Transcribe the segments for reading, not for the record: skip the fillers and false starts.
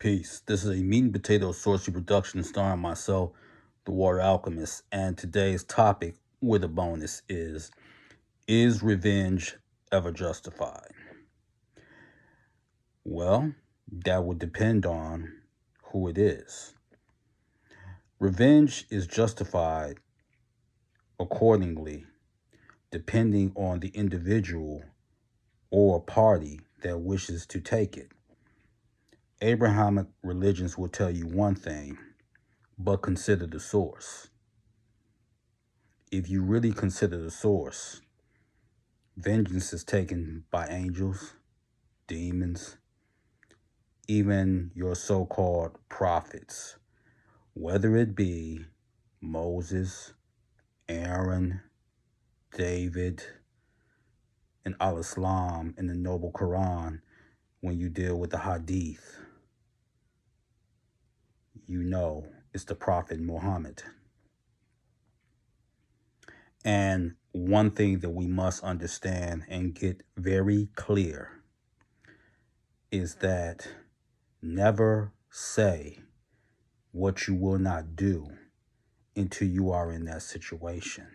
Peace. This is a meat and potato sorcery production starring myself, the Water Alchemist, and today's topic with a bonus is revenge ever justified? Well, that would depend on who it is. Revenge is justified accordingly, depending on the individual or party that wishes to take it. Abrahamic religions will tell you one thing, but consider the source. If you really consider the source, vengeance is taken by angels, demons, even your so called prophets, whether it be Moses, Aaron, David, and Al Islam in the Noble Quran. When you deal with the Hadith, you know it's the Prophet Muhammad. And one thing that we must understand and get very clear is that never say what you will not do until you are in that situation.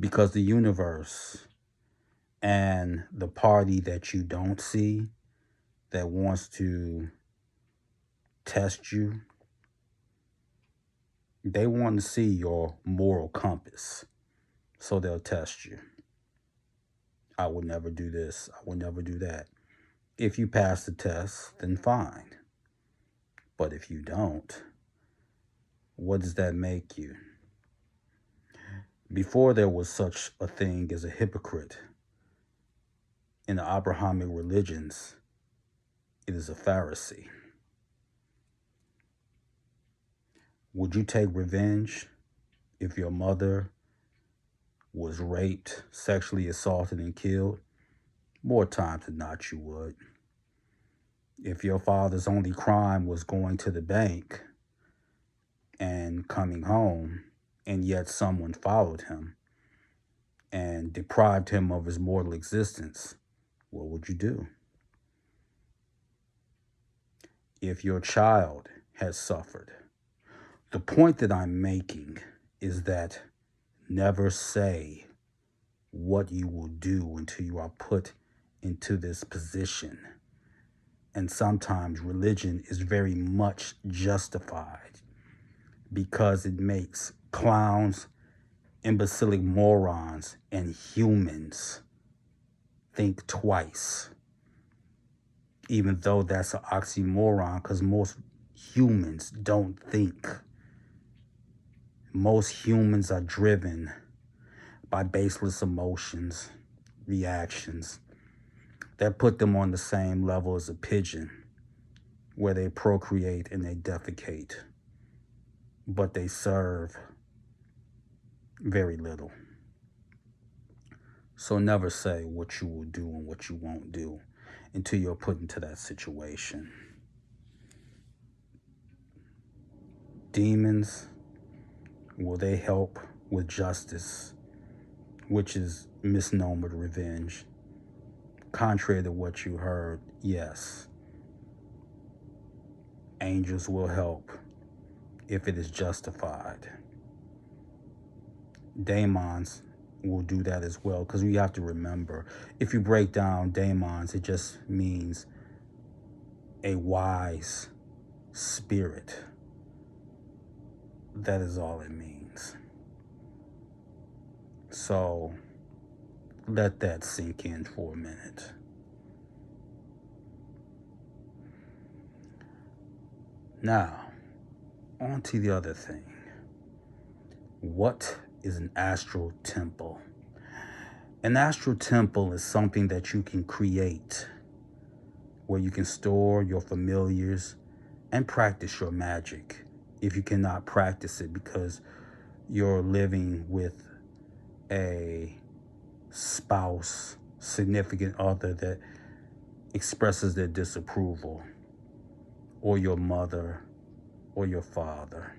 Because the universe and the party that you don't see that wants to test you, they want to see your moral compass. So they'll test you. I would never do this. I would never do that. If you pass the test, then fine. But if you don't, what does that make you? Before there was such a thing as a hypocrite, in the Abrahamic religions, it is a Pharisee. Would you take revenge if your mother was raped, sexually assaulted, and killed? More times than not, you would. If your father's only crime was going to the bank and coming home, and yet someone followed him and deprived him of his mortal existence, what would you do? If your child has suffered, the point that I'm making is that never say what you will do until you are put into this position. And sometimes religion is very much justified because it makes clowns, imbecilic morons, and humans think twice. Even though that's an oxymoron, because most humans don't think. Most humans are driven by baseless emotions, reactions that put them on the same level as a pigeon, where they procreate and they defecate, but they serve very little. So never say what you will do and what you won't do until you're put into that situation. Demons, will they help with justice, which is misnomered revenge? Contrary to what you heard, yes. Angels will help if it is justified. Daemons will do that as well, because we have to remember, if you break down daemons, it just means a wise spirit. That is all it means. So let that sink in for a minute. Now, on to the other thing. What is an astral temple? An astral temple is something that you can create where you can store your familiars and practice your magic if you cannot practice it because you're living with a spouse, significant other that expresses their disapproval, or your mother or your father.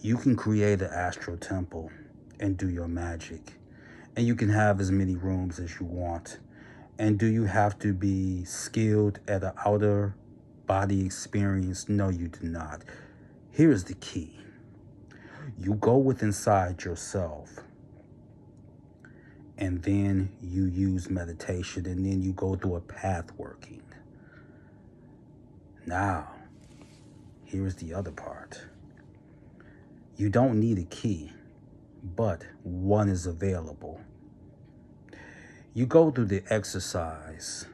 You can create an astral temple and do your magic. And you can have as many rooms as you want. And do you have to be skilled at the outer body experience? No, you do not. Here is the key. You go within inside yourself, and then you use meditation, and then you go through a path working. Now, here's the other part. You don't need a key, but one is available. You go through the exercise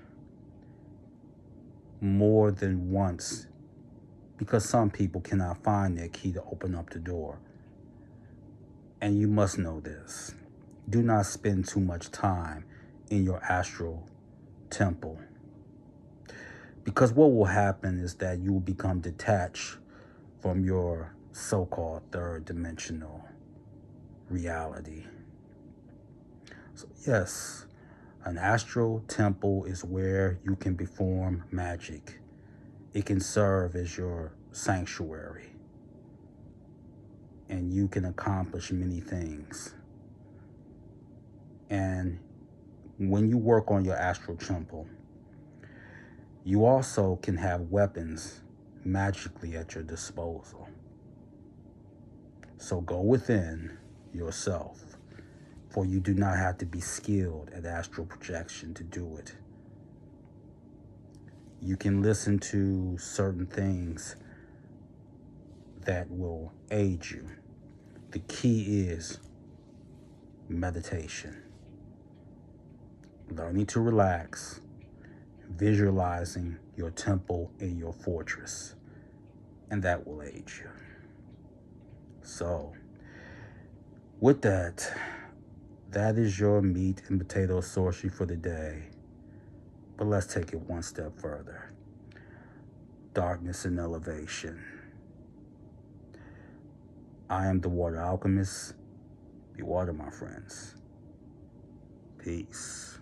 more than once because some people cannot find their key to open up the door. And you must know this. Do not spend too much time in your astral temple, because what will happen is that you will become detached from your so-called third dimensional reality. So yes, an astral temple is where you can perform magic. It can serve as your sanctuary, and you can accomplish many things. And when you work on your astral temple, you also can have weapons magically at your disposal. So go within yourself, for you do not have to be skilled at astral projection to do it. You can listen to certain things that will aid you. The key is meditation. Learning to relax, visualizing your temple in your fortress, and that will aid you. So, with that is your meat and potato sorcery for the day. But let's take it one step further. Darkness and elevation. I am the Water Alchemist. Be water, my friends. Peace.